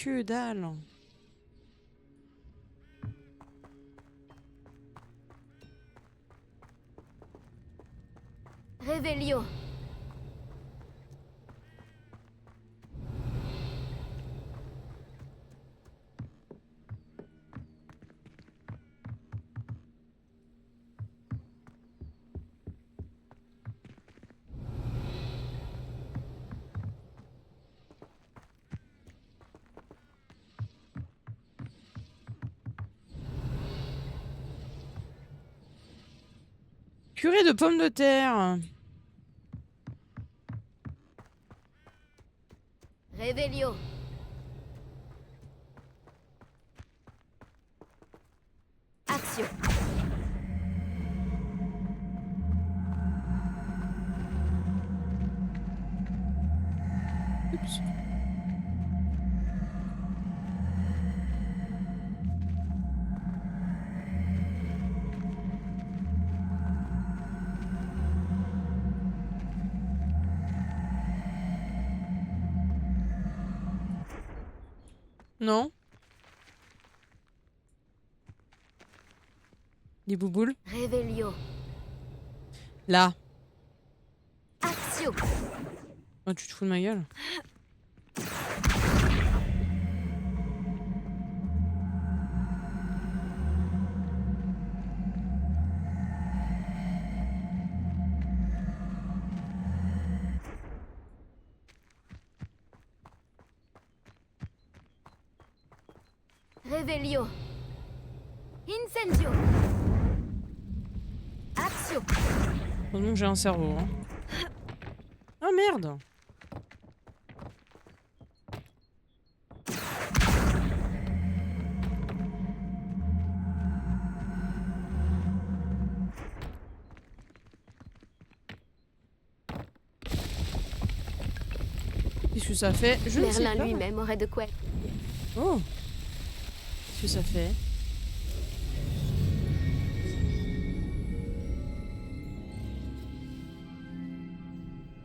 Que dalle. Réveillon. Purée de pommes de terre. Réveillon. Action. Oups. Non. Des bouboules. Réveillon. Là. Action. Oh, tu te fous de ma gueule. Réveillon. Incendio. Action. Heureusement que j'ai un cerveau. Hein. Ah merde. Qu'est-ce que ça fait? Je ne sais Merlin pas. lui-même aurait de quoi. Oh. Qu'est-ce que ça fait?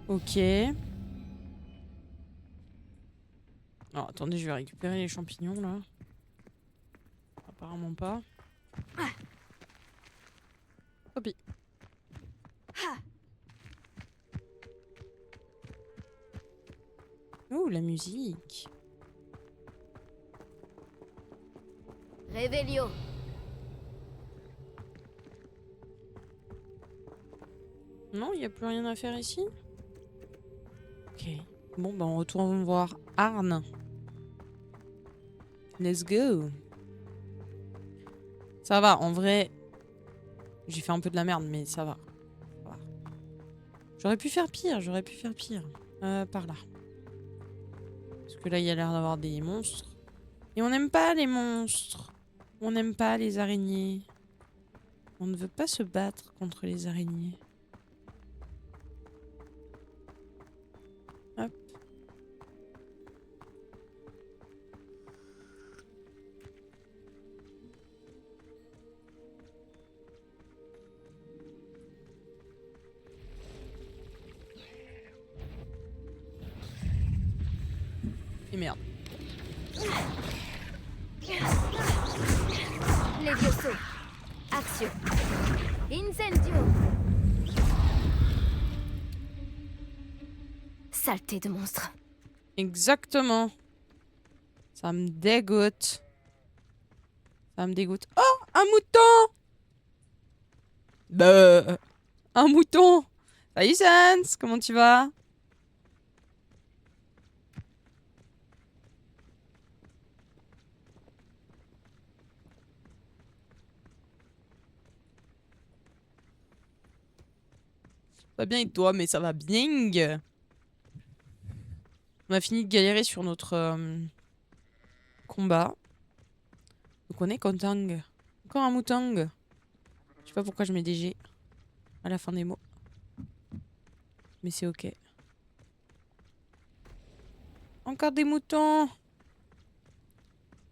Ok. Alors, attendez, je vais récupérer les champignons, là. Apparemment pas. Tant pis. Oh, la musique. Réveillon. Non, il n'y a plus rien à faire ici? Ok. Bon, bah on retourne voir Arne. Let's go. Ça va, en vrai. J'ai fait un peu de la merde, mais ça va. Ça va. J'aurais pu faire pire, j'aurais pu faire pire. Par là. Parce que là, il y a l'air d'avoir des monstres. Et on n'aime pas les monstres. On n'aime pas les araignées. On ne veut pas se battre contre les araignées. Hop. Et merde. Levioso. Action. Incendio. Saleté de monstre. Exactement. Ça me dégoûte. Ça me dégoûte. Oh, un mouton! Bah, un mouton! Salut Sans, comment tu vas? Pas bien et toi, mais ça va bien. On a fini de galérer sur notre combat. Donc on est content. Encore un mouton. Je sais pas pourquoi je mets des G à la fin des mots. Mais c'est ok. Encore des moutons.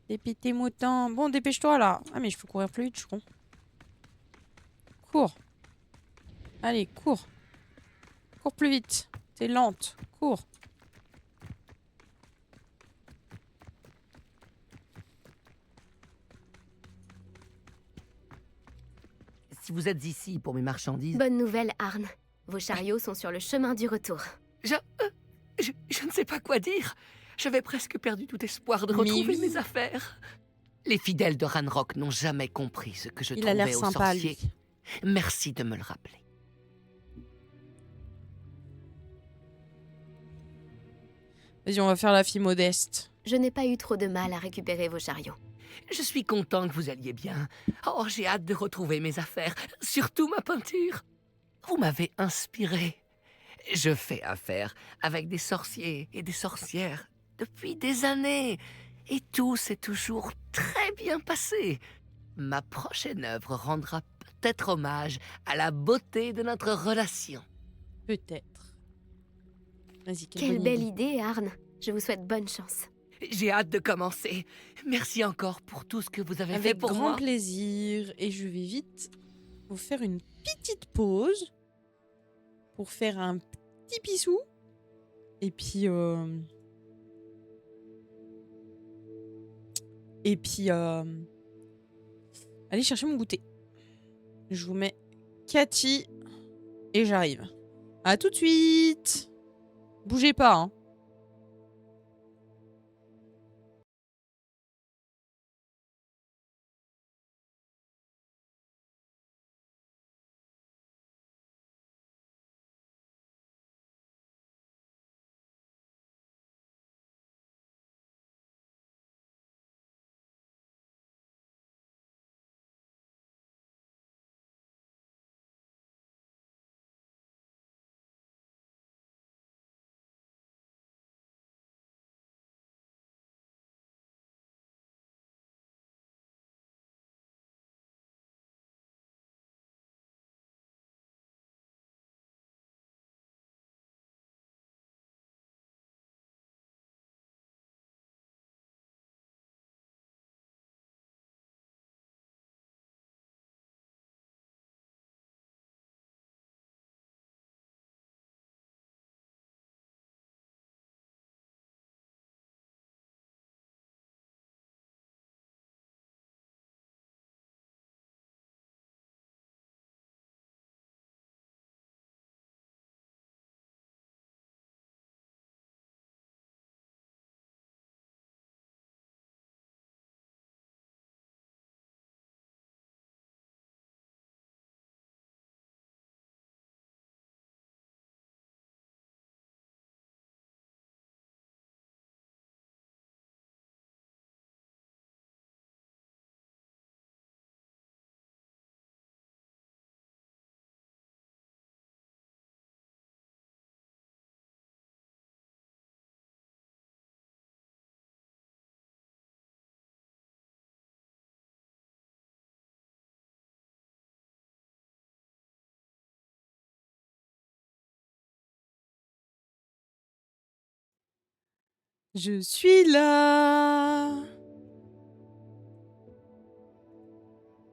Des petits moutons. Bon, dépêche-toi là. Ah mais je peux courir plus vite, je suis con. Cours. Allez, cours. Cours plus vite. T'es lente. Cours. si vous êtes ici pour mes marchandises... Bonne nouvelle, Arne. Vos chariots sont sur le chemin du retour. Je ne sais pas quoi dire. J'avais presque perdu tout espoir de Mais retrouver oui. mes affaires. Les fidèles de Ranrock n'ont jamais compris ce que je Il a l'air trouvais aux sympa, sorciers. lui. Merci de me le rappeler. Vas-y, on va faire la fille modeste. Je n'ai pas eu trop de mal à récupérer vos chariots. Je suis content que vous alliez bien. Oh, j'ai hâte de retrouver mes affaires, surtout ma peinture. Vous m'avez inspiré. Je fais affaire avec des sorciers et des sorcières depuis des années. Et tout s'est toujours très bien passé. Ma prochaine œuvre rendra peut-être hommage à la beauté de notre relation. Peut-être. Vas-y, Quelle bonne belle idée. idée, Arne. Je vous souhaite bonne chance. J'ai hâte de commencer. Merci encore pour tout ce que vous avez fait Avec pour grand moi. plaisir. Et je vais vite vous faire une petite pause pour faire un petit pissou. Et puis... allez chercher mon goûter. Je vous mets Cathy et j'arrive. À tout de suite. Bougez pas, hein. Je suis là.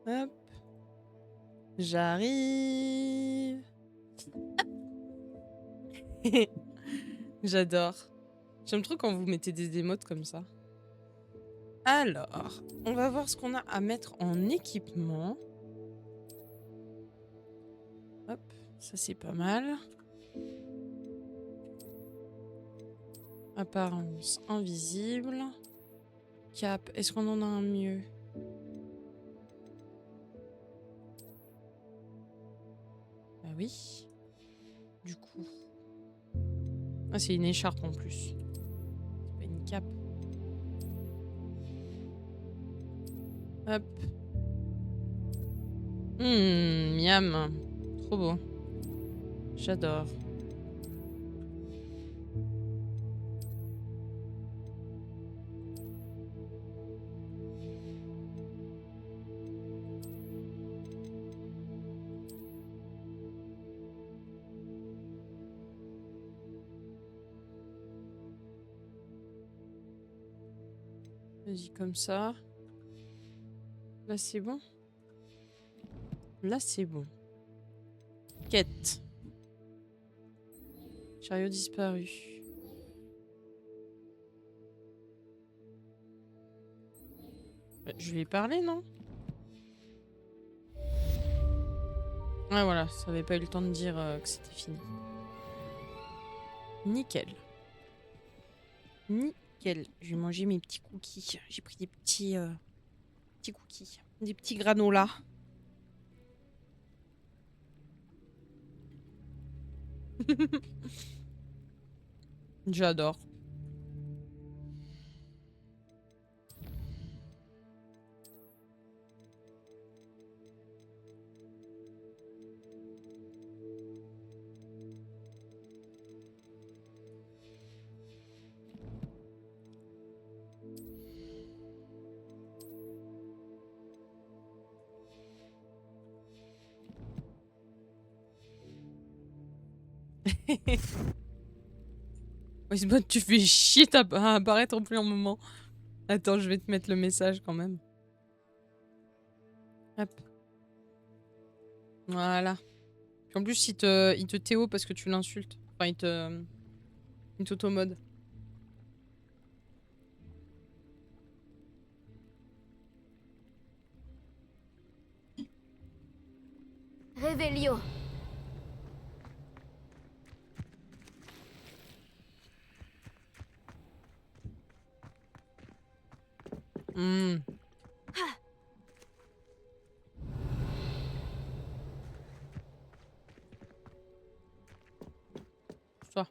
Hop. J'arrive. J'adore. J'aime trop quand vous mettez des émotes comme ça. Alors, on va voir ce qu'on a à mettre en équipement. Hop, ça c'est pas mal. Apparence invisible. Cap, est-ce qu'on en a un mieux? Bah oui. Du coup. Ah, c'est une écharpe en plus. C'est pas une cape. Hop. Miam. Trop beau. J'adore. Vas-y, comme ça. Là, c'est bon. Là, c'est bon. Quête. Chariot disparu. Je lui ai parlé, non? Ouais, voilà, ça avait pas eu le temps de dire que c'était fini. Nickel. Nickel. Je vais manger mes petits cookies. J'ai pris des petits cookies. Des petits granolas. J'adore. Wisbot, tu fais chier à apparaître en plein moment. Attends, je vais te mettre le message quand même. Hop. Voilà. Puis en plus, il te Théo parce que tu l'insultes. Enfin, il t'automode. Révélio. Hmm. Toi.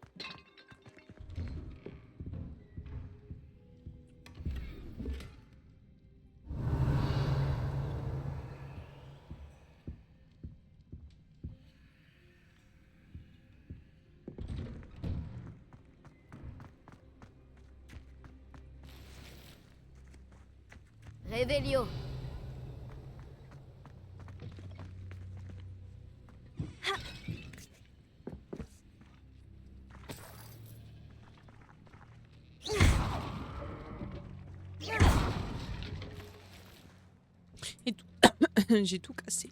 Révélio. Et tout. J'ai tout cassé.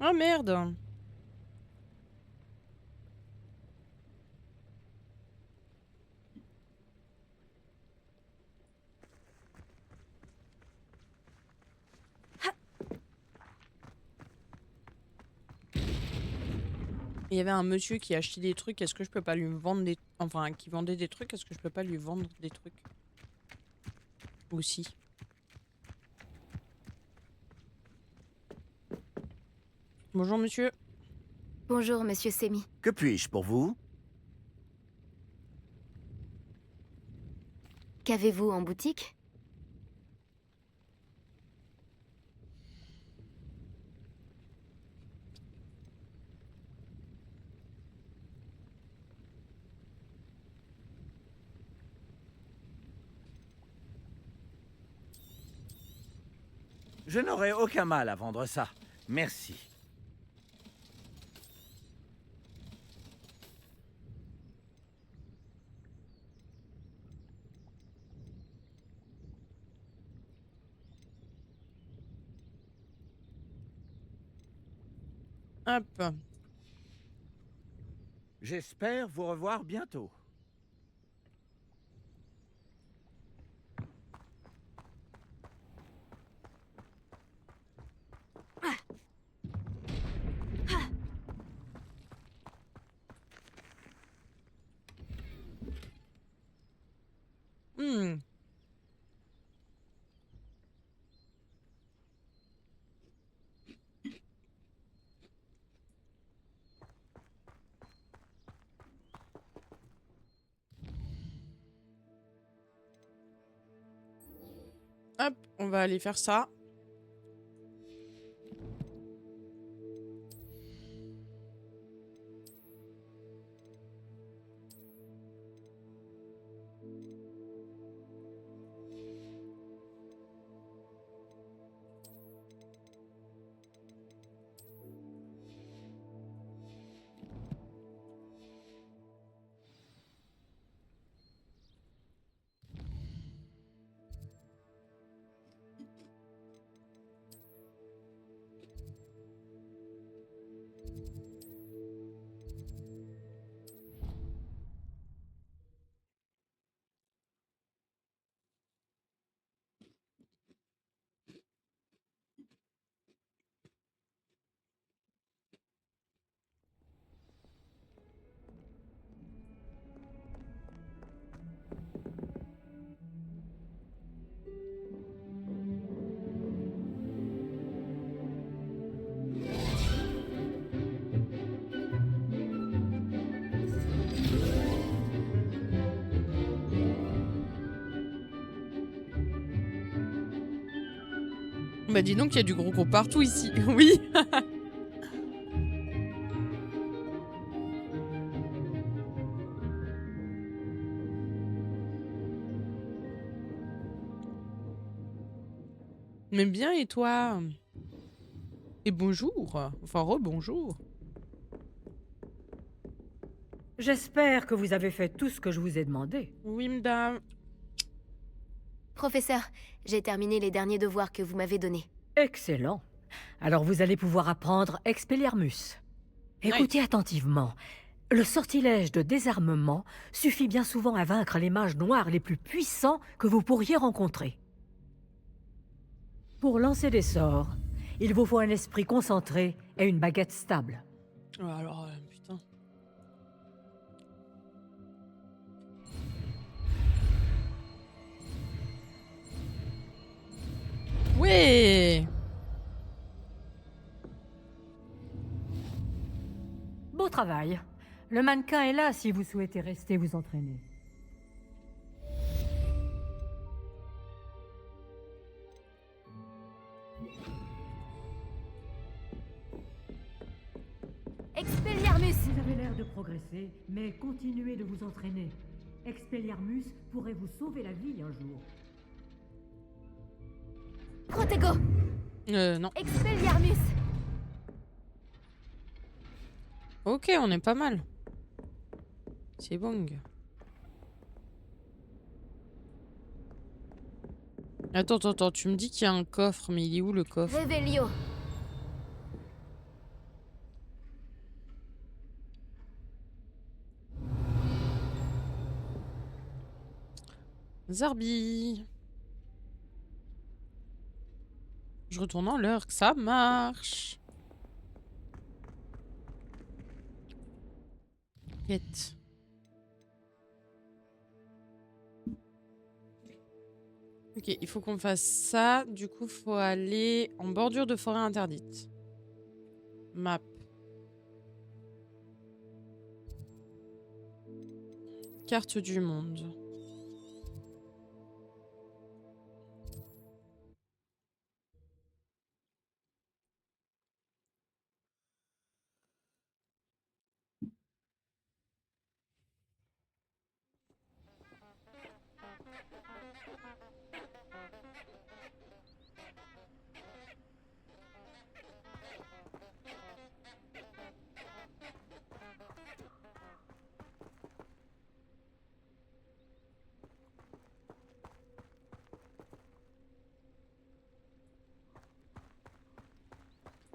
Ah merde. Il y avait un monsieur qui achetait des trucs, est-ce que je peux pas lui vendre des... Enfin, qui vendait des trucs, est-ce que je peux pas lui vendre des trucs aussi? Bonjour monsieur. Bonjour, monsieur Semi. Que puis-je pour vous? Qu'avez-vous en boutique? Je n'aurais aucun mal à vendre ça. Merci. Hop. J'espère vous revoir bientôt. Hmm. Hop, on va aller faire ça. Bah dis donc, il y a du gros partout ici. Oui. Mais bien, et toi? Et bonjour. Enfin, rebonjour. J'espère que vous avez fait tout ce que je vous ai demandé. Oui, madame. Professeur, j'ai terminé les derniers devoirs que vous m'avez donnés. Excellent. Alors vous allez pouvoir apprendre Expelliarmus. Écoutez attentivement. Le sortilège de désarmement suffit bien souvent à vaincre les mages noirs les plus puissants que vous pourriez rencontrer. Pour lancer des sorts, il vous faut un esprit concentré et une baguette stable. Alors, putain. Ouais. Beau travail. Le mannequin est là si vous souhaitez rester vous entraîner. Expelliarmus! Vous avez l'air de progresser, mais continuez de vous entraîner. Expelliarmus pourrait vous sauver la vie un jour. Protego! Non. Expelliarmus! Ok, on est pas mal. C'est bon. Attends, tu me dis qu'il y a un coffre, mais il est où le coffre? Revelio! Zarbi. Je retourne en l'heure, que ça marche. Quête. Ok, il faut qu'on fasse ça. Du coup, faut aller en bordure de forêt interdite. Map. Carte du monde.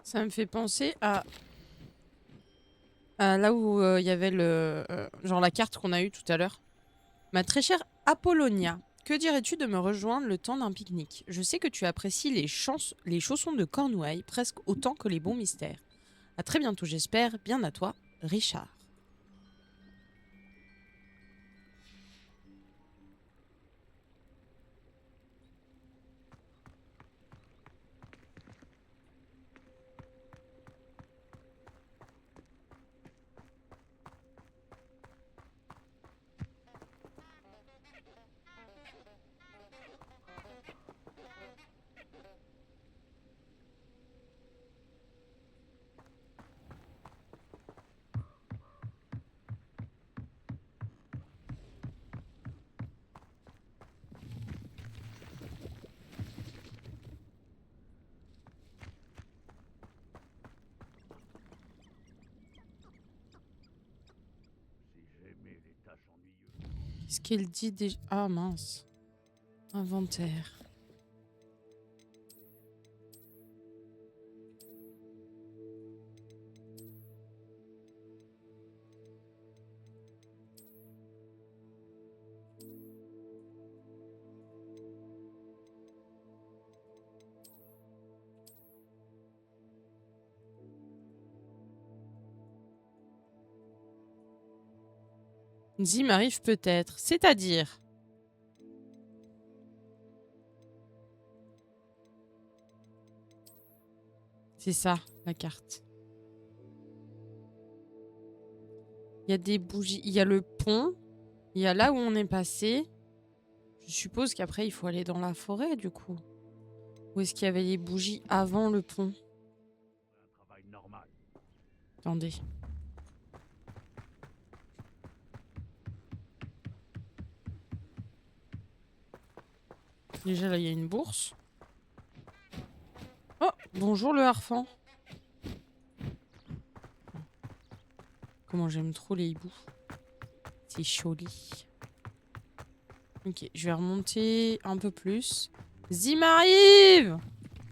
Ça me fait penser à là où il y avait le genre la carte qu'on a eue tout à l'heure. Ma très chère Apollonia, que dirais-tu de me rejoindre le temps d'un pique-nique? Je sais que tu apprécies les chaussons de Cornouailles presque autant que les bons mystères. À très bientôt, j'espère. Bien à toi, Richard. Qu'est-ce qu'elle dit déjà? Ah mince. Inventaire. Zim arrive peut-être. C'est-à-dire? C'est ça, la carte. Il y a des bougies. Il y a le pont. Il y a là où on est passé. Je suppose qu'après, il faut aller dans la forêt, du coup. Où est-ce qu'il y avait les bougies avant le pont? Attendez. Déjà là il y a une bourse. Oh, bonjour le harfang. Comment j'aime trop les hiboux. C'est joli. Ok, je vais remonter un peu plus. Zim arrive!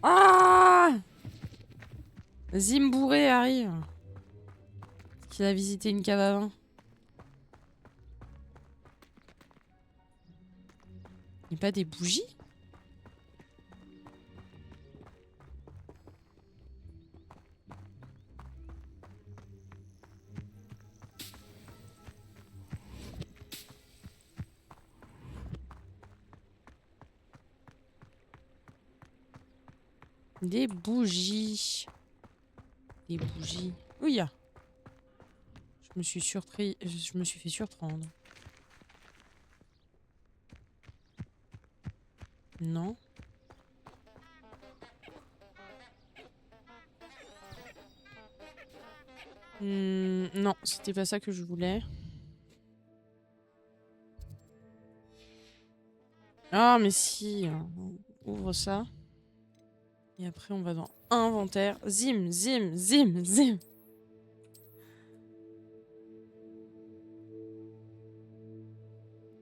Ah! Zim bourré arrive. Est-ce qu'il a visité une cave à vin? Il n'y a pas des bougies? Des bougies. Des bougies. Où il y a? Je me suis surpris. Je me suis fait surprendre. Non. Non, c'était pas ça que je voulais. Ah, mais si. On ouvre ça. Et après, on va dans inventaire. Zim, zim, zim, zim.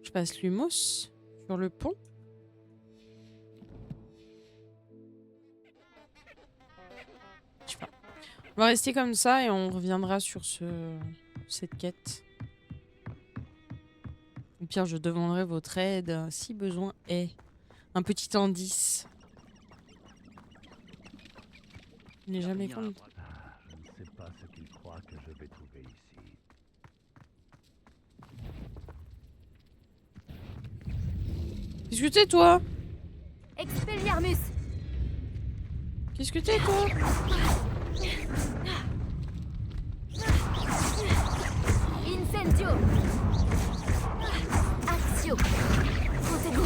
Je passe l'humos sur le pont. Je sais pas. On va rester comme ça et on reviendra sur cette quête. Au pire, je demanderai votre aide si besoin est. Un petit indice. Je n'ai jamais compte. Je ne sais pas ce qu'il croit que je vais trouver ici. Qu'est-ce que t'es, toi? Expelliarmus! Qu'est-ce que t'es, toi? Incendio! Actio! Protego!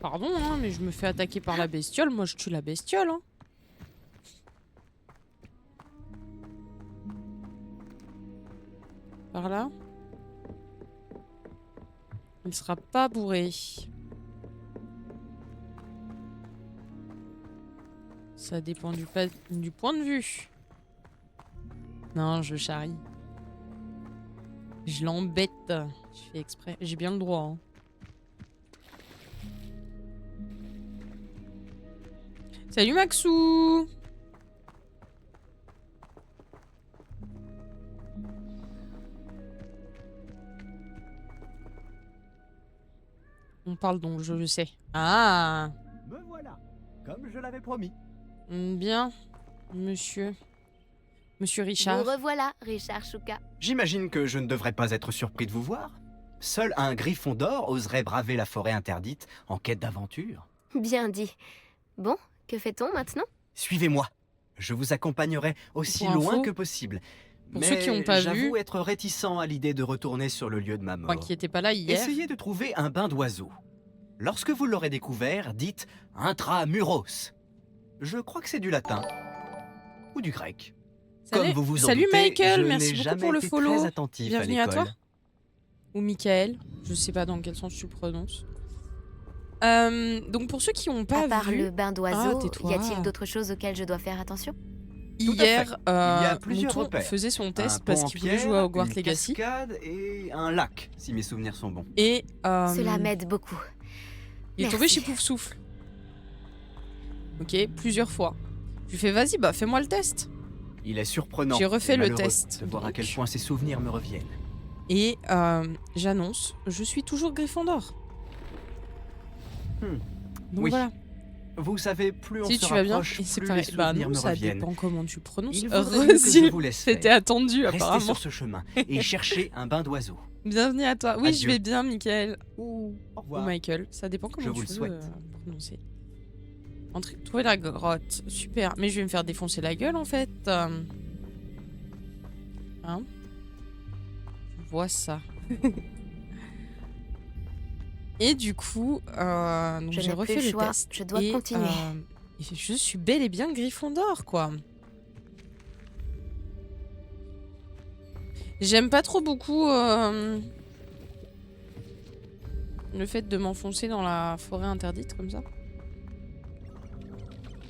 Pardon, hein, mais je me fais attaquer par la bestiole. Moi, je tue la bestiole. Hein. Par là. Il sera pas bourré. Ça dépend du point de vue. Non, je charrie. Je l'embête. Je fais exprès. J'ai bien le droit. Hein. Salut Maxou! On parle donc, je le sais. Ah! Me voilà, comme je l'avais promis. Bien, monsieur. Monsieur Richard. Vous revoilà, Richard Chouka. J'imagine que je ne devrais pas être surpris de vous voir. Seul un griffon d'or oserait braver la forêt interdite en quête d'aventure. Bien dit. Bon, que fait-on maintenant? Suivez-moi. Je vous accompagnerai aussi Pour loin info, que possible. pour Mais ceux qui n'ont pas j'avoue vu- être réticent à l'idée de retourner sur le lieu de ma mort. Moi qui n'étais pas là hier. Essayez de trouver un bain d'oiseau. Lorsque vous l'aurez découvert, dites intramuros. Je crois que c'est du latin. Ou du grec. Salut, Comme vous vous en salut doutez, Michael, je merci n'ai beaucoup jamais pour le été follow. très attentif Bienvenue à à toi. l'école. Ou Michael. Je sais pas dans quel sens tu le prononces. Donc pour ceux qui n'ont pas À part vu, le bain Ah, d'oiseau, tais-toi. y a-t-il d'autres choses auxquelles je dois faire attention? Tout à fait. hier, Il y a plusieurs Mouton repères. faisait son Un test pont parce en qu'il voulait pierre, jouer à Hogwarts une Legacy. cascade et un lac, si mes souvenirs sont bons. Et Cela m'aide beaucoup. il est tombé Merci. chez Poufsouffle. Ok, plusieurs fois. Je lui fais vas-y, bah fais-moi le test. Il est surprenant. J'ai refait et le malheureux test, de voir à donc. quel point ces souvenirs me reviennent. Et j'annonce, je suis toujours Gryffondor. Donc Oui. voilà. Vous savez, plus on Si se tu vas bien, rapproche, et c'est plus pareil. les Bah souvenirs non, me ça reviennent. dépend comment tu prononces. Il vaudrait mieux que je Rosy, vous laisse c'était faire. attendu Restez apparemment. sur ce chemin et cherchez un bain d'oiseau. Bienvenue à toi. Oui, je Adieu. vais bien, Michael. Au Ou revoir. Michael. Ça dépend comment Je tu vous le veux souhaite. prononcer. Trouver la grotte. Super. Mais je vais me faire défoncer la gueule en fait. Hein? Je vois ça. Et du coup, donc Je j'ai n'ai plus refait le le choix, test. je dois et, continuer. et je suis bel et bien Gryffondor, quoi. J'aime pas trop beaucoup le fait de m'enfoncer dans la forêt interdite comme ça.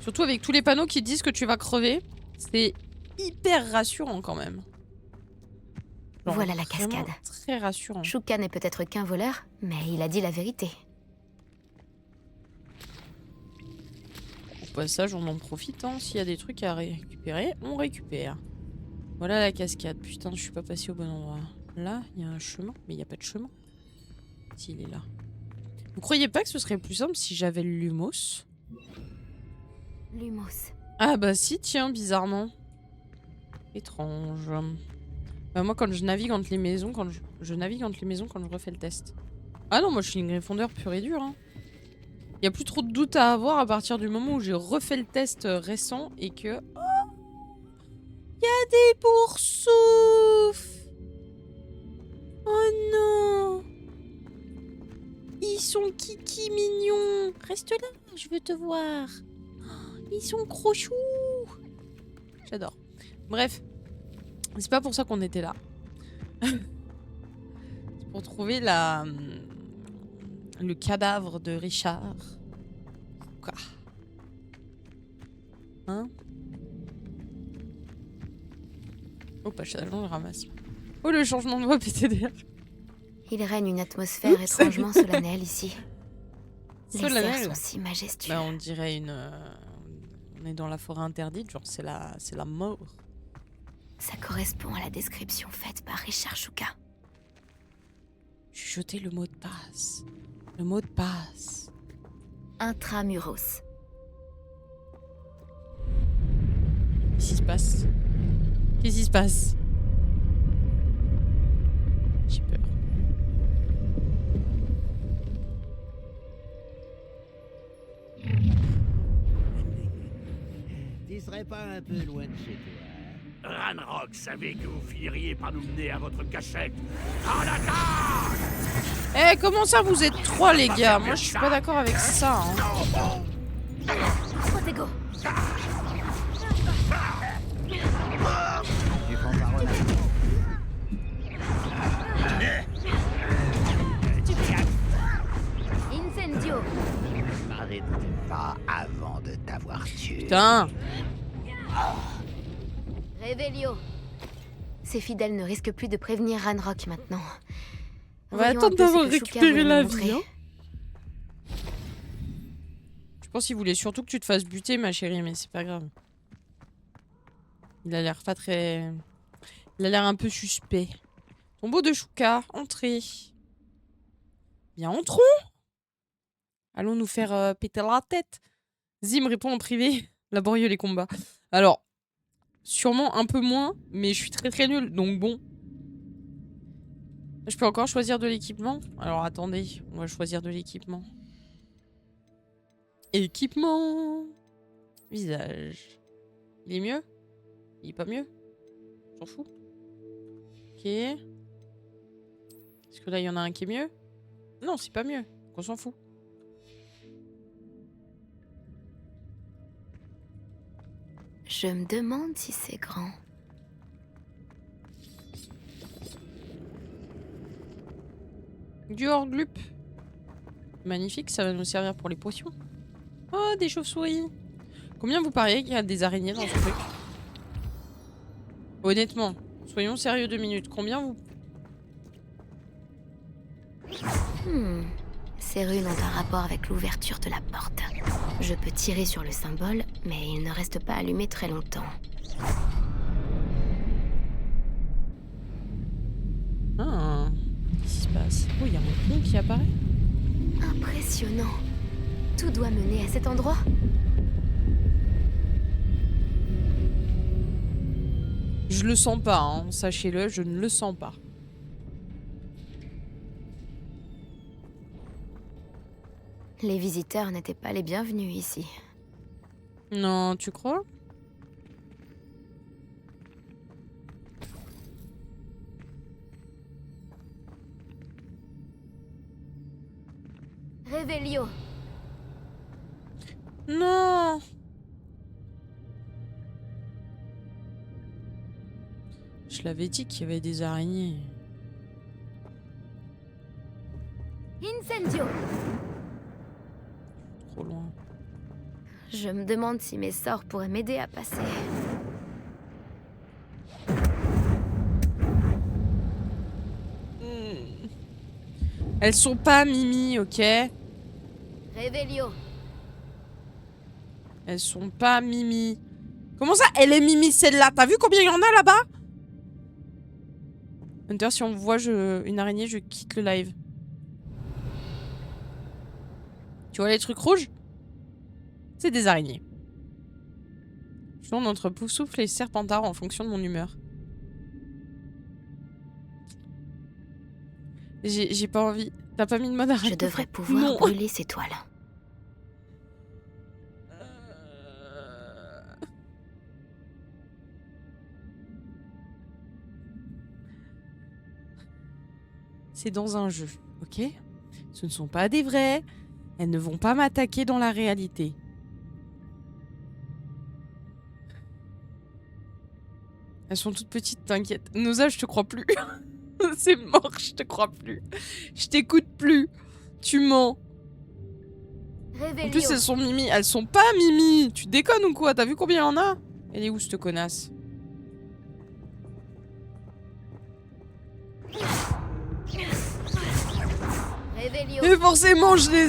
Surtout avec tous les panneaux qui disent que tu vas crever. C'est hyper rassurant quand même. Genre, Voilà la vraiment cascade. Très rassurant. Shuka n'est peut-être qu'un voleur, mais il a dit la vérité. Au passage, on en profite. Hein. S'il y a des trucs à récupérer, on récupère. Voilà la cascade. Putain, je suis pas passé au bon endroit. Là, il y a un chemin, mais il n'y a pas de chemin. S'il est là. Vous croyez pas que ce serait plus simple si j'avais le Lumos? Lumos. Ah bah si, tiens, bizarrement. Étrange. Bah moi, quand je navigue entre les maisons, quand je navigue entre les maisons quand je refais le test. Ah non, moi je suis une Gryffondor pure et dure. Hein. Il y a plus trop de doute à avoir à partir du moment où j'ai refait le test récent et que... Oh, il y a des boursoufs. Oh non. Ils sont kiki mignons. Reste là, je veux te voir. Ils sont crochous. J'adore. Bref. C'est pas pour ça qu'on était là. C'est pour trouver le cadavre de Richard. Quoi? Hein? Oh, pas je le ramasse. Oh, le changement de voix PTDR. Il règne une atmosphère Oups. étrangement solennelle ici. Les cerfs Solennelle. sont si majestueux. Bah, on dirait une... on est dans la forêt interdite, genre c'est la mort. Ça correspond à la description faite par Richard Shuka. Chuchoter le mot de passe. Le mot de passe. Intramuros. Qu'est-ce qui se passe? Qu'est-ce qui se passe? J'ai peur. Tu serais pas un peu loin de chez toi? Ranrock savait que vous finiriez par nous mener à votre cachette. En attaque! Eh, comment ça vous êtes trois, les gars? Moi, je suis pas d'accord avec ça. Hein. Protego. Tu prends pas remarquer. Incendio. Ne m'arrête pas avant de t'avoir tué. Putain. Revelio. Ses fidèles ne risquent plus de prévenir Ranrock maintenant. On va Voyons attendre un peu ce d'avoir que Shuka récupéré voulait la nous montrer. vie. Hein. Je pense qu'il voulait surtout que tu te fasses buter, ma chérie, mais c'est pas grave. Il a l'air pas très... Il a l'air un peu suspect. Tombeau de Shuka, entrée. Bien, entrons. Allons nous faire péter la tête. Zim répond en privé. Laborieux les combats. Alors, sûrement un peu moins, mais je suis très très nulle, donc bon. Je peux encore choisir de l'équipement? Alors attendez, on va choisir de l'équipement. Équipement. Visage. Il est mieux? Il est pas mieux? J'en fous. Ok. Est-ce que là il y en a un qui est mieux? Non, c'est pas mieux. On s'en fout. Je me demande si c'est grand. Du hors-glup. Magnifique, ça va nous servir pour les potions. Oh, des chauves-souris. Combien vous pariez qu'il y a des araignées dans ce truc? Honnêtement, soyons sérieux 2 minutes. Combien vous... Ces runes ont un rapport avec l'ouverture de la porte. Je peux tirer sur le symbole, mais il ne reste pas allumé très longtemps. Ah, qu'est-ce qui se passe? Oh, il y a un pont qui apparaît. Impressionnant. Tout doit mener à cet endroit. Je le sens pas, hein. Sachez-le, je ne le sens pas. Les visiteurs n'étaient pas les bienvenus ici. Non, tu crois? Réveillon. Non. Je l'avais dit qu'il y avait des araignées. Incendio. Trop loin. Je me demande si mes sorts pourraient m'aider à passer. Elles sont pas Mimi, ok? Réveillon. Elles sont pas Mimi. Comment ça, elle est Mimi celle-là? T'as vu combien il y en a là-bas? Hunter, si on voit une araignée, je quitte le live. Tu vois les trucs rouges? C'est des araignées. Je tourne entre Poufsouffle et Serpentard en fonction de mon humeur. J'ai pas envie. T'as pas mis de mode arrête. Je devrais pouvoir Non. brûler ces toiles. C'est dans un jeu, ok? Ce ne sont pas des vrais. Elles ne vont pas m'attaquer dans la réalité. Elles sont toutes petites, t'inquiète. Noza, je te crois plus. C'est mort, je te crois plus. Je t'écoute plus. Tu mens. En plus, elles sont Mimi. Elles sont pas Mimi. Tu déconnes ou quoi? T'as vu combien il y en a? Elle est où, cette connasse? Réveillon. Et forcément, je les...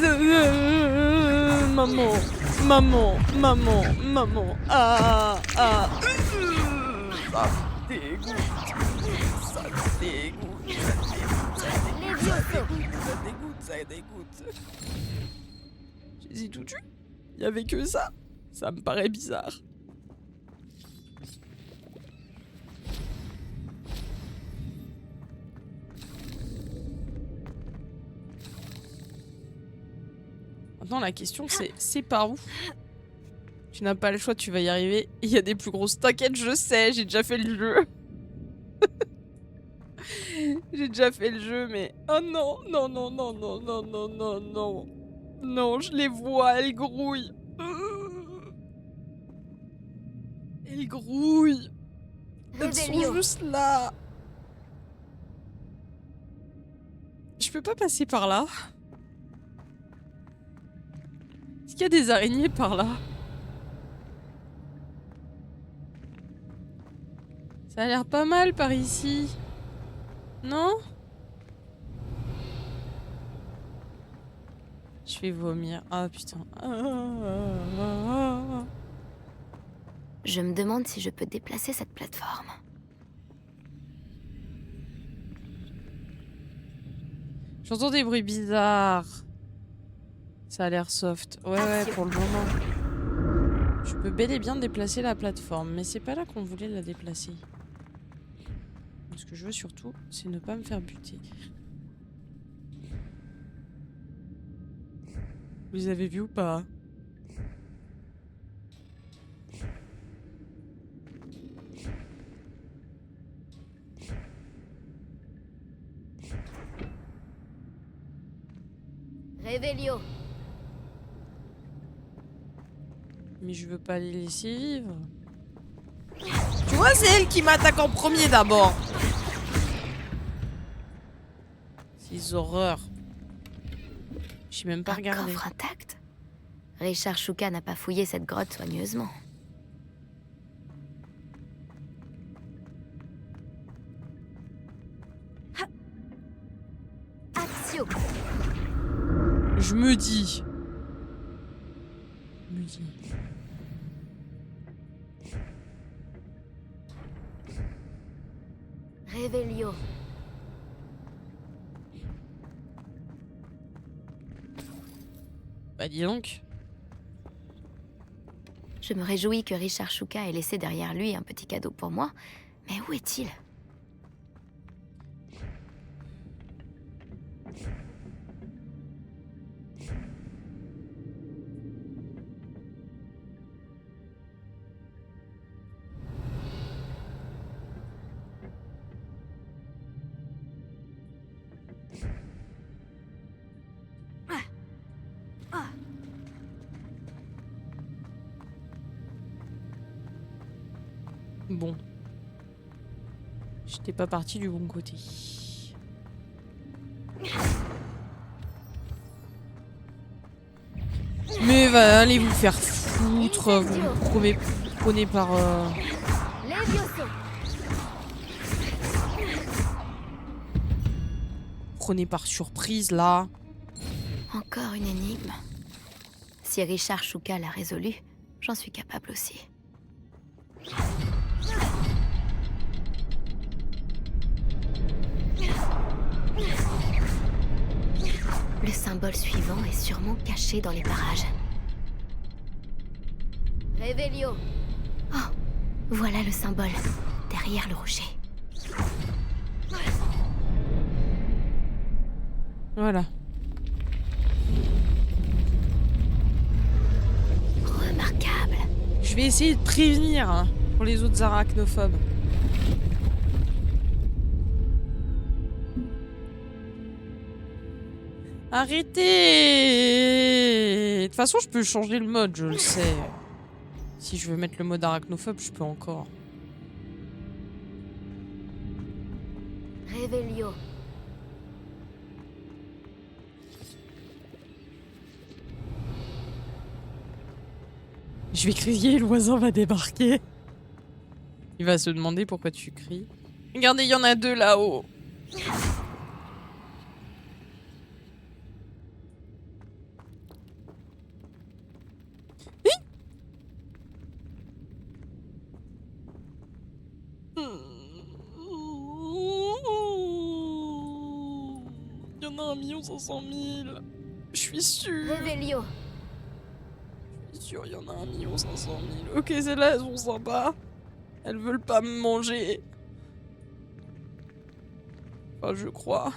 maman. Maman. Maman. Maman. Ah. Ah. Ça me dégoûte. Ça me dégoûte. Ça dégoûte. Je les ai tout tués. Il y avait que ça. Ça me paraît bizarre. Maintenant, la question, c'est par où? Tu n'as pas le choix, tu vas y arriver. Il y a des plus grosses. T'inquiète, je sais, j'ai déjà fait le jeu. J'ai déjà fait le jeu, mais... Oh non, non, non, non, non, non, non, non, non. Non, je les vois, elles grouillent. Elles grouillent. Elles sont juste là. Je peux pas passer par là. Est-ce qu'il y a des araignées par là? Ça a l'air pas mal par ici. Non? Je vais vomir. Ah putain. Je me demande si je peux déplacer cette plateforme. J'entends des bruits bizarres. Ça a l'air soft. Ouais, pour le moment. Je peux bel et bien déplacer la plateforme, mais c'est pas là qu'on voulait la déplacer. Ce que je veux surtout, c'est ne pas me faire buter. Vous avez vu ou pas? Réveillon. Mais je veux pas les laisser vivre. Tu vois, c'est elle qui m'attaque en premier d'abord. Ces horreurs. J'ai même pas regardé. Un coffre intact. Richard Chouka n'a pas fouillé cette grotte soigneusement. Axio. Je me dis. Réveillon. Bah dis donc. Je me réjouis que Richard Chouka ait laissé derrière lui un petit cadeau pour moi. Mais où est-il? Bon. J'étais pas parti du bon côté. Mais va allez vous faire foutre. Vous me prenez par... Prenez par surprise là. Encore une énigme. Si Richard Shuka l'a résolue, j'en suis capable aussi. Le symbole suivant est sûrement caché dans les parages. Révélio. Oh, voilà le symbole, derrière le rocher. Voilà. Remarquable. Je vais essayer de prévenir hein, pour les autres arachnophobes. Arrêtez! De toute façon, je peux changer le mode, je le sais. Si je veux mettre le mode arachnophobe, je peux encore. Révélio. Je vais crier, le voisin va débarquer. Il va se demander pourquoi tu cries. Regardez, il y en a deux là-haut. Il y en a 1 500 000. Je suis sûre. Révélio. Je suis sûre, il y en a 1 500 000. Ok, celles-là, elles sont sympas. Elles veulent pas me manger. Enfin, je crois.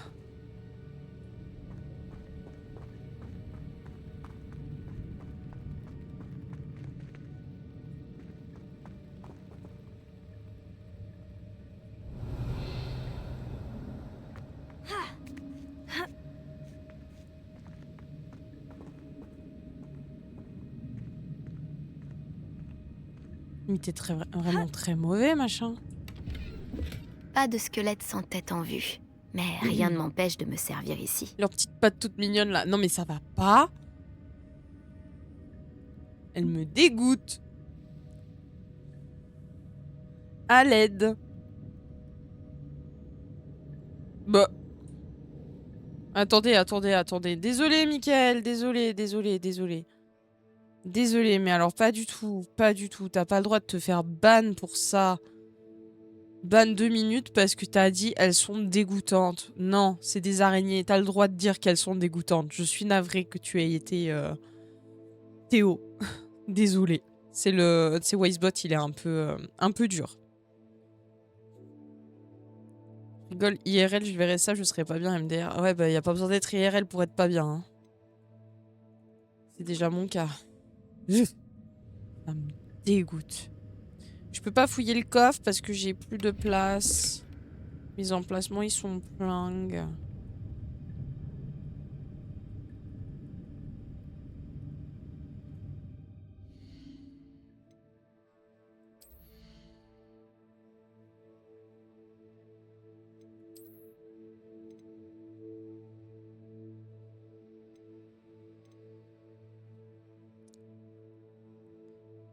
Mais t'es vraiment très mauvais, machin. Pas de squelette sans tête en vue. Mais rien ne m'empêche de me servir ici. Leur petite patte toute mignonne là. Non mais ça va pas. Elle me dégoûte. À l'aide. Bah. Attendez. Désolé, Mickaël. Désolé. Désolé, mais alors pas du tout. T'as pas le droit de te faire ban pour ça. Ban 2 minutes parce que t'as dit elles sont dégoûtantes. Non, c'est des araignées. T'as le droit de dire qu'elles sont dégoûtantes. Je suis navrée que tu aies été... Théo. Désolé. C'est Wisebot, il est un peu dur. Je rigole, IRL, je verrais ça, je serais pas bien MDR. Ouais, bah y a pas besoin d'être IRL pour être pas bien. Hein. C'est déjà mon cas. Ça me dégoûte. Je peux pas fouiller le coffre parce que j'ai plus de place. Mes emplacements, ils sont plingues.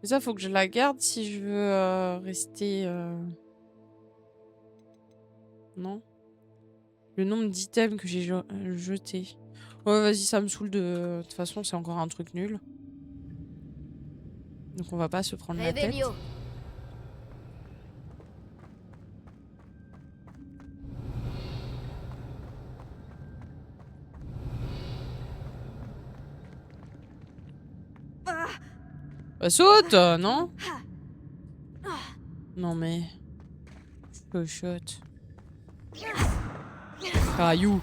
Mais ça, faut que je la garde si je veux rester... Non. Le nombre d'items que j'ai jetés. Ouais, vas-y, ça me saoule de... De toute façon, c'est encore un truc nul. Donc on va pas se prendre la tête. Révélio. Bah saute, non? Non mais... Cochotte. Caillou.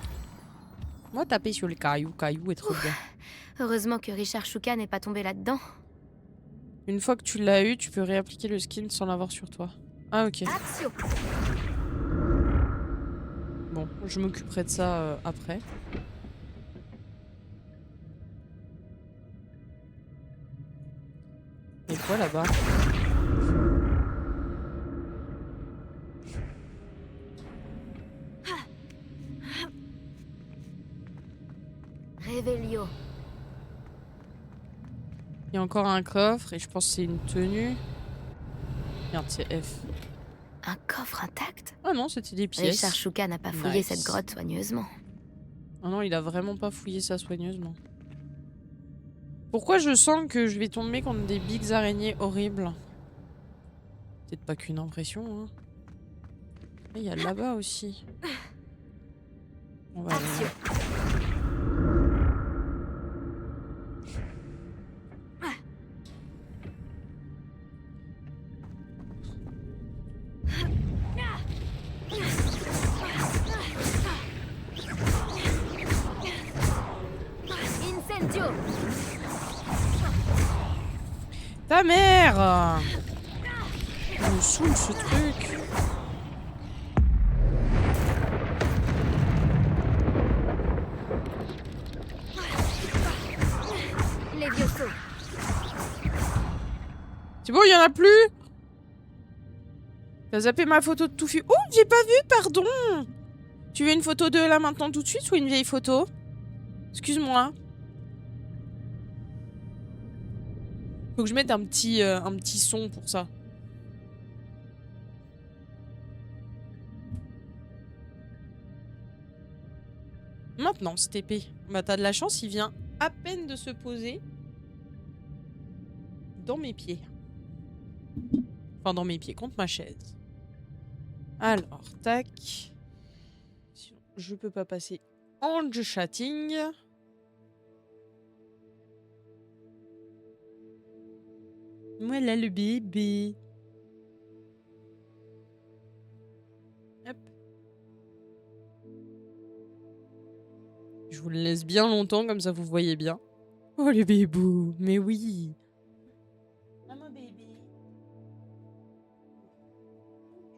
Moi taper sur le caillou est trop bien. Heureusement que Richard Shuka n'est pas tombé là-dedans. Une fois que tu l'as eu, tu peux réappliquer le skin sans l'avoir sur toi. Ah ok. Action. Bon, je m'occuperai de ça après. Et quoi là-bas? Réveillon. Il y a encore un coffre et je pense que c'est une tenue. Merde, c'est F. Un coffre intact? Ah non, c'était des pièces. Richard Shuka n'a pas fouillé Nice. cette grotte soigneusement. Ah non, il a vraiment pas fouillé ça soigneusement. Pourquoi je sens que je vais tomber contre des bigs araignées horribles? Peut-être pas qu'une impression, hein. Et il y a là-bas aussi. On va aller Action. là. Incendio. Ta mère! Il me saoule ce truc. Levioso. C'est bon, il y en a plus? T'as zappé ma photo de Touffu. Oh, j'ai pas vu, pardon! Tu veux une photo de là maintenant tout de suite ou une vieille photo? Excuse-moi. Faut que je mette un petit son pour ça. Maintenant, cette épée. Bah, t'as de la chance, il vient à peine de se poser dans mes pieds. Enfin, dans mes pieds, contre ma chaise. Alors, tac. Sinon, je peux pas passer en chatting. Voilà le bébé. Hop. Je vous le laisse bien longtemps, comme ça vous voyez bien. Oh le bébou, mais oui. Maman bébé.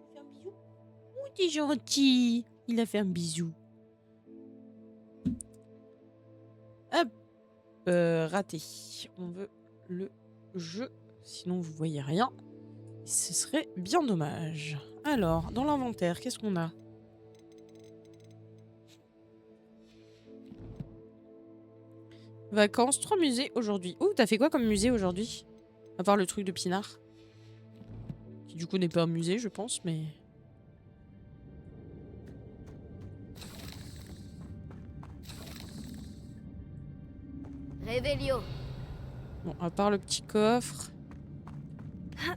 Tu fais un bisou? Oh t'es gentil. Il a fait un bisou. Hop. Raté. On veut le jeu. Sinon vous voyez rien. Ce serait bien dommage. Alors, dans l'inventaire, qu'est-ce qu'on a? Vacances, 3 musées aujourd'hui. Ouh, t'as fait quoi comme musée aujourd'hui? À part le truc de Pinard. Qui du coup n'est pas un musée, je pense, mais... Réveillon. Bon, à part le petit coffre... Ah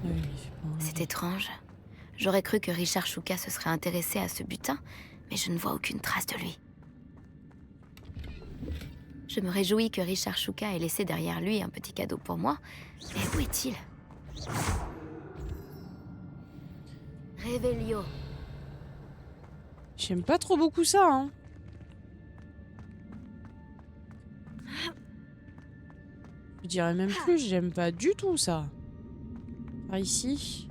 oui, il fait pas un- C'est étrange. J'aurais cru que Richard Shuka se serait intéressé à ce butin, mais je ne vois aucune trace de lui. Je me réjouis que Richard Shuka ait laissé derrière lui un petit cadeau pour moi. Mais où est-il? Réveillon. J'aime pas trop beaucoup ça, hein. Je dirais même plus, j'aime pas du tout ça. Par ici.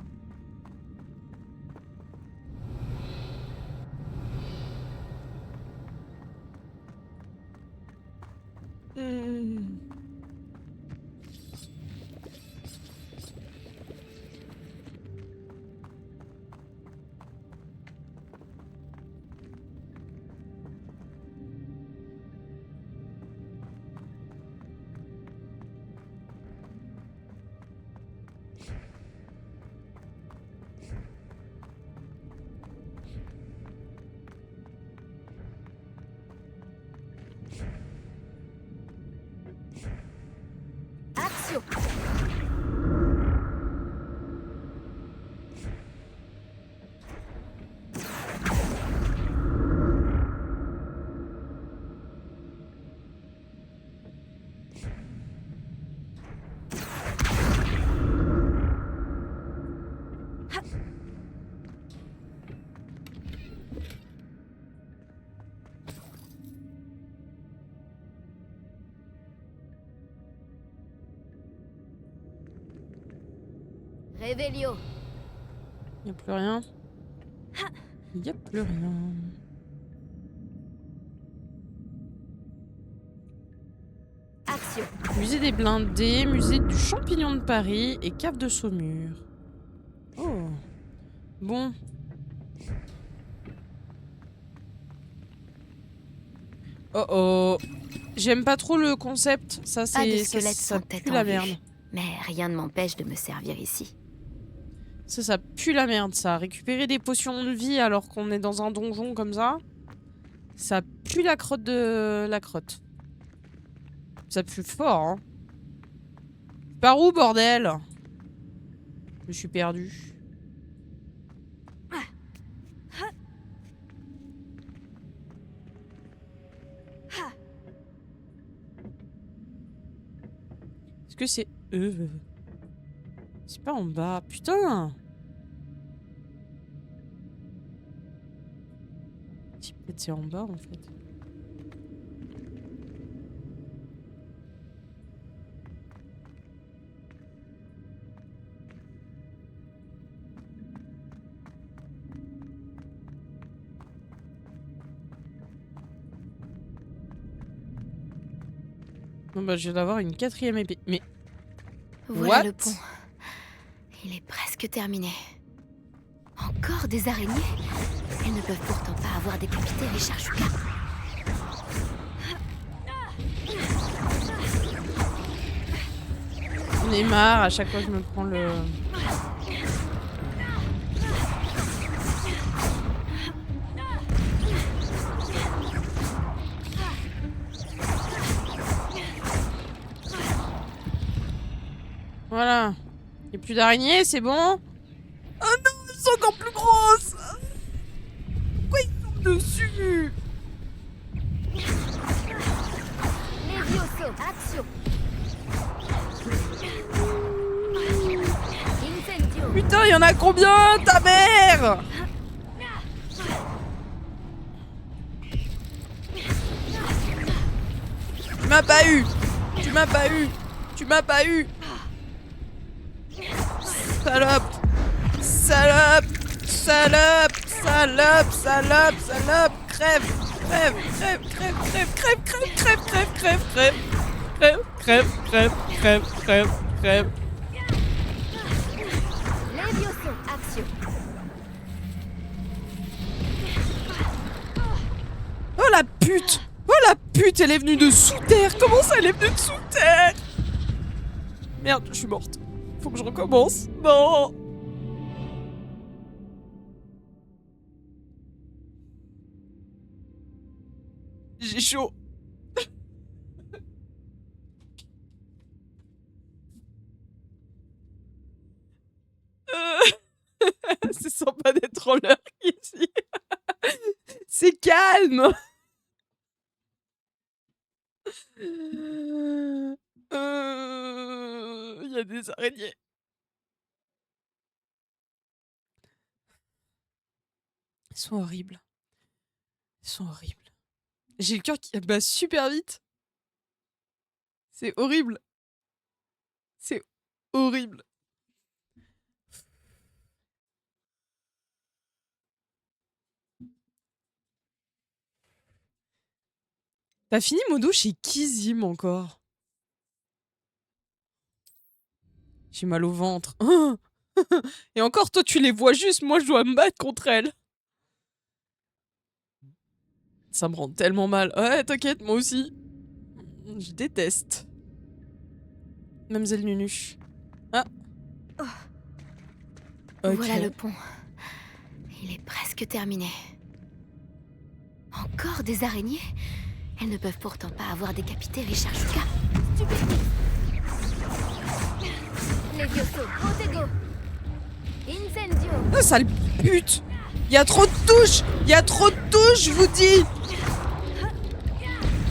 Action. Réveillon. Y a plus rien. Y a plus rien. Action. Musée des blindés, musée du champignon de Paris et cave de Saumur. Oh. Bon. Oh oh. J'aime pas trop le concept. Ça, Pas de c'est. squelette Ça sans tête pue en la vue. merde. Mais rien ne m'empêche de me servir ici. Ça pue la merde, ça. Récupérer des potions de vie alors qu'on est dans un donjon comme ça. Ça pue la crotte de la crotte. Ça pue fort, hein. Par où, bordel? Je suis perdu. Est-ce que c'est eux? C'est pas en bas. Putain! Peut-être c'est en bas en fait. Bon bah je vais d'avoir une 4e épée. Mais Voilà What? le pont. Il est presque terminé. Encore des araignées? Elles ne peuvent pourtant pas avoir décapité Richard Shuka. j'en ai marre, à chaque fois je me prends le... Voilà. Il n'y a plus d'araignées, c'est bon? Oh non, elles sont encore plus grosses! Pourquoi ils sont dessus? Levioso, action! Incendio! Putain, il y en a combien, ta mère? Tu m'as pas eu! Tu m'as pas eu! Tu m'as pas eu! Salope! Salope! Salope! Salope! Salope! Salope! Crève! Crève! Crève! Crève! Crève! Crève! Crève! Crève! Crève! Crève! Crève! Crève! Crève! Crève! Crève! Crève! Levioso, action! Oh la pute! Oh la pute! Elle est venue de sous terre! Comment ça elle est venue de sous terre? Merde, je suis morte. Faut que je recommence. Non! J'ai chaud. C'est sympa d'être en l'air ici. C'est calme. Il y a des araignées. Ils sont horribles. Ils sont horribles. J'ai le cœur qui bat super vite. C'est horrible. C'est horrible. T'as fini Modo chez Kizim encore? J'ai mal au ventre. Et encore, toi, tu les vois juste. Moi, je dois me battre contre elles. Ça me rend tellement mal. Ouais, t'inquiète, moi aussi. Je déteste. Mademoiselle Nunu. Ah. Ok. Voilà le pont. Il est presque terminé. Encore des araignées? Elles ne peuvent pourtant pas avoir décapité Richard Shuka. Stupide! Levioso, Protego! Incendio! Ah, sale pute! Il y a trop de touches! Il y a trop de touches, je vous dis!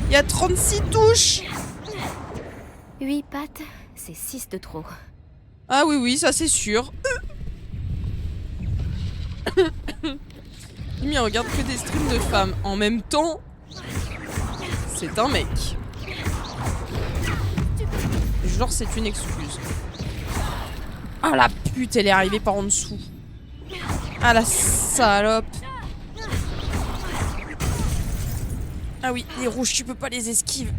Il y a 36 touches! 8 pattes, c'est 6 de trop. Ah oui, oui, ça c'est sûr. Mimi regarde que des streams de femmes. En même temps, c'est un mec. Genre, c'est une excuse. Ah la pute, elle est arrivée par en dessous. Ah la salope. Ah oui, les rouges, tu peux pas les esquiver.